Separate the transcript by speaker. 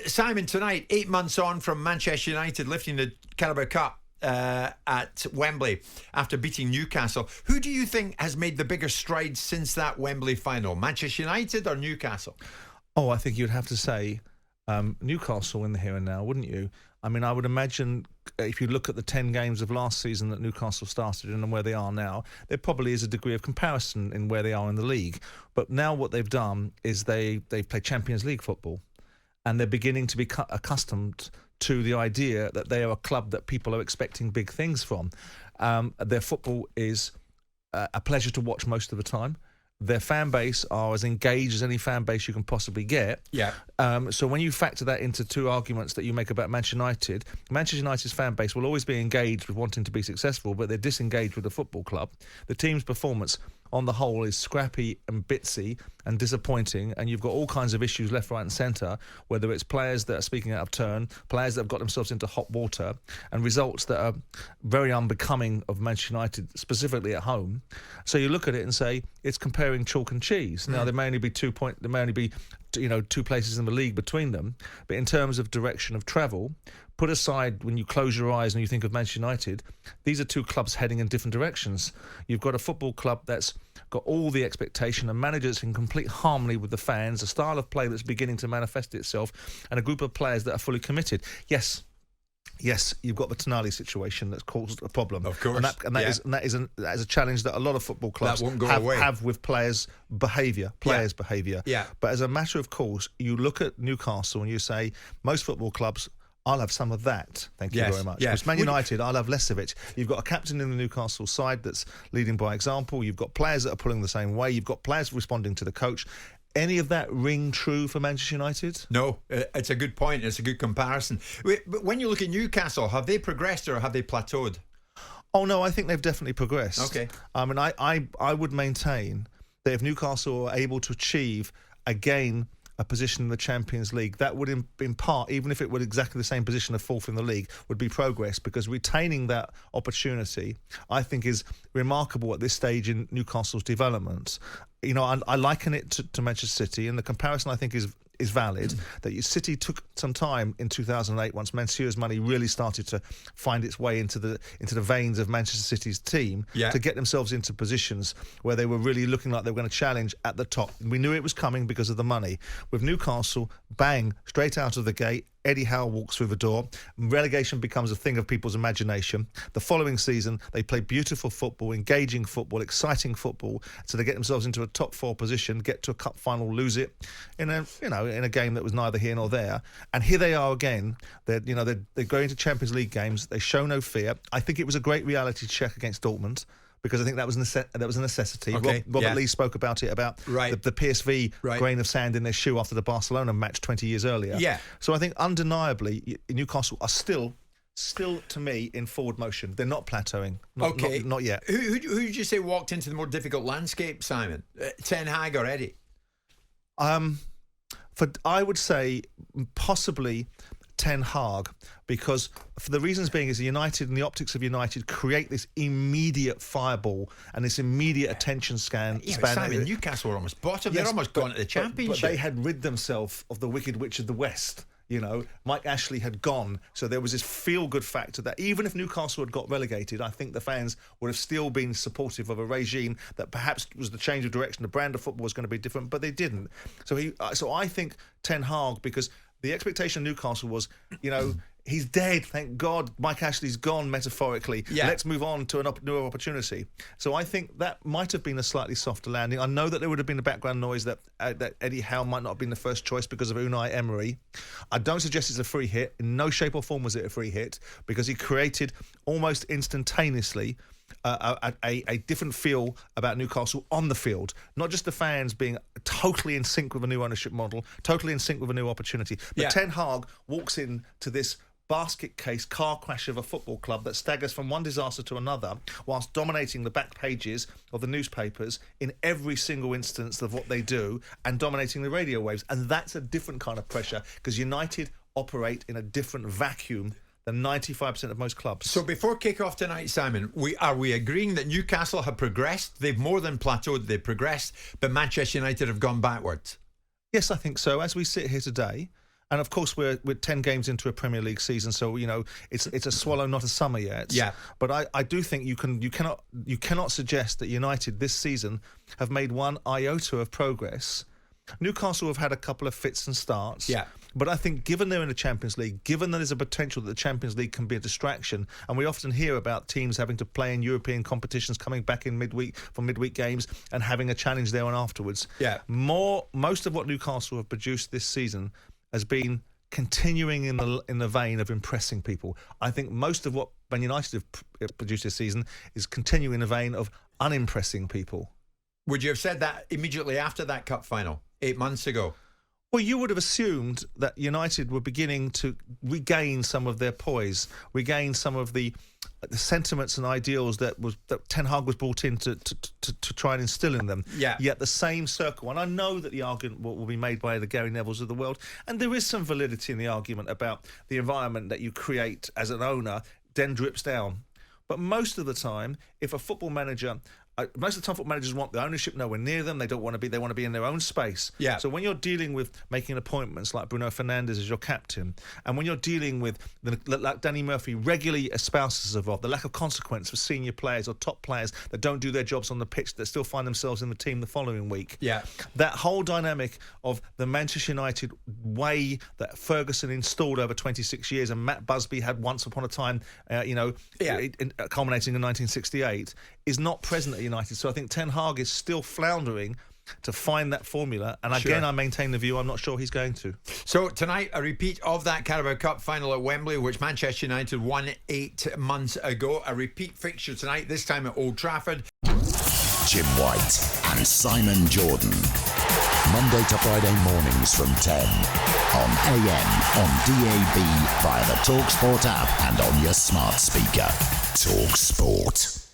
Speaker 1: Simon, tonight, 8 months on from Manchester United lifting the Caraboa Cup at Wembley after beating Newcastle. Who do you think has made the bigger strides since that Wembley final? Manchester United or Newcastle?
Speaker 2: Oh, I think you'd have to say Newcastle in the here and now, wouldn't you? I mean, I would imagine if you look at the 10 games of last season that Newcastle started in and where they are now, there probably is a degree of comparison in where they are in the league. But now what they've done is they've played Champions League football, and they're beginning to be accustomed to the idea that they are a club that people are expecting big things from. Their football is a pleasure to watch most of the time. Their fan base are as engaged as any fan base you can possibly get.
Speaker 1: Yeah.
Speaker 2: So when you factor that into two arguments that you make about Manchester United's fan base will always be engaged with wanting to be successful, but they're disengaged with the football club. The team's performance on the whole is scrappy and bitsy and disappointing, and you've got all kinds of issues left, right and centre, whether it's players that are speaking out of turn, players that have got themselves into hot water, and results that are very unbecoming of Manchester United, specifically at home. So you look at it and say it's comparing chalk and cheese. Now there may only be 2 places in the league between them, but in terms of direction of travel, put aside when you close your eyes and you think of Manchester United, these are two clubs heading in different directions. You've got a football club that's got all the expectation, a manager that's in complete harmony with the fans, a style of play that's beginning to manifest itself, and a group of players that are fully committed. Yes, you've got the Tonali situation that's caused a problem.
Speaker 1: Of course.
Speaker 2: And that is a challenge that a lot of football clubs have with players' behaviour.
Speaker 1: Yeah.
Speaker 2: But as a matter of course, you look at Newcastle and you say, most football clubs, I'll have some of that. Thank you very much. Because Man United, I'll have less of it. You've got a captain in the Newcastle side that's leading by example. You've got players that are pulling the same way. You've got players responding to the coach. Any of that ring true for Manchester United?
Speaker 1: No, it's a good point. It's a good comparison. But when you look at Newcastle, have they progressed or have they plateaued?
Speaker 2: Oh, no, I think they've definitely progressed.
Speaker 1: Okay.
Speaker 2: I mean, I would maintain that if Newcastle are able to achieve, again, a position in the Champions League, that would in part, even if it were exactly the same position of fourth in the league, would be progress, because retaining that opportunity, I think, is remarkable at this stage in Newcastle's development. You know, I liken it to Manchester City, and the comparison I think is valid, that City took some time in 2008 once Mansura's money really started to find its way into the veins of Manchester City's team to get themselves into positions where they were really looking like they were going to challenge at the top. We knew it was coming because of the money. With Newcastle, bang, straight out of the gate, Eddie Howe walks through the door. Relegation becomes a thing of people's imagination. The following season, they play beautiful football, engaging football, exciting football, so they get themselves into a top four position, get to a cup final, lose it in a game that was neither here nor there. And here they are again. They're going to Champions League games. They show no fear. I think it was a great reality check against Dortmund, because I think that was a necessity.
Speaker 1: Okay,
Speaker 2: Robert Lee spoke about it, about the PSV grain of sand in their shoe after the Barcelona match 20 years earlier.
Speaker 1: Yeah.
Speaker 2: So I think undeniably Newcastle are still to me in forward motion. They're not plateauing. Not yet.
Speaker 1: Who did you say walked into the more difficult landscape, Simon? Ten Hag or Eddie?
Speaker 2: I would say possibly Ten Hag, because for the reasons being is United and the optics of United create this immediate fireball and this immediate attention span.
Speaker 1: Simon, Newcastle were almost bottom. They're almost gone to the Championship.
Speaker 2: But they had rid themselves of the Wicked Witch of the West. You know, Mike Ashley had gone, so there was this feel-good factor that even if Newcastle had got relegated, I think the fans would have still been supportive of a regime that perhaps was the change of direction. The brand of football was going to be different, but they didn't. So I think Ten Hag, because the expectation of Newcastle was, he's dead, thank God. Mike Ashley's gone, metaphorically. Yeah. Let's move on to a new opportunity. So I think that might have been a slightly softer landing. I know that there would have been a background noise that Eddie Howe might not have been the first choice because of Unai Emery. I don't suggest it's a free hit. In no shape or form was it a free hit, because he created almost instantaneously a different feel about Newcastle on the field. Not just the fans being totally in sync with a new ownership model, totally in sync with a new opportunity. But Ten Hag walks into this basket case car crash of a football club that staggers from one disaster to another, whilst dominating the back pages of the newspapers in every single instance of what they do, and dominating the radio waves. And that's a different kind of pressure, because United operate in a different vacuum than 95% of most clubs.
Speaker 1: So before kick-off tonight, Simon, are we agreeing that Newcastle have progressed? They've more than plateaued, they've progressed, but Manchester United have gone backwards?
Speaker 2: Yes, I think so. As we sit here today, And of course, we're 10 games into a Premier League season, so it's a swallow, not a summer yet.
Speaker 1: Yeah.
Speaker 2: But I do think you cannot suggest that United this season have made one iota of progress. Newcastle have had a couple of fits and starts.
Speaker 1: Yeah.
Speaker 2: But I think given they're in the Champions League, given that there's a potential that the Champions League can be a distraction, and we often hear about teams having to play in European competitions, coming back in midweek games and having a challenge there and afterwards.
Speaker 1: Yeah.
Speaker 2: Most of what Newcastle have produced this season has been continuing in the vein of impressing people. I think most of what Man United have produced this season is continuing in the vein of unimpressing people.
Speaker 1: Would you have said that immediately after that cup final 8 months ago?
Speaker 2: Well, you would have assumed that United were beginning to regain some of their poise, regain some of the sentiments and ideals that Ten Hag was brought in to try and instill in them.
Speaker 1: Yeah.
Speaker 2: Yet the same circle, and I know that the argument will be made by the Gary Nevilles of the world, and there is some validity in the argument about the environment that you create as an owner then drips down. But most of the time, if a football manager... most of the time, football managers want the ownership nowhere near them. They don't want to be. They want to be in their own space.
Speaker 1: Yeah.
Speaker 2: So when you're dealing with making appointments like Bruno Fernandes as your captain, and when you're dealing with like Danny Murphy regularly espouses of the lack of consequence for senior players or top players that don't do their jobs on the pitch that still find themselves in the team the following week.
Speaker 1: Yeah.
Speaker 2: That whole dynamic of the Manchester United way that Ferguson installed over 26 years and Matt Busby had once upon a time, culminating in 1968, is not present at United. So I think Ten Hag is still floundering to find that formula. And again, I maintain the view I'm not sure he's going to.
Speaker 1: So tonight, a repeat of that Caraboa Cup final at Wembley, which Manchester United won 8 months ago. A repeat fixture tonight, this time at Old Trafford.
Speaker 3: Jim White and Simon Jordan. Monday to Friday mornings from 10 on AM, on DAB, via the talkSPORT app and on your smart speaker. talkSPORT.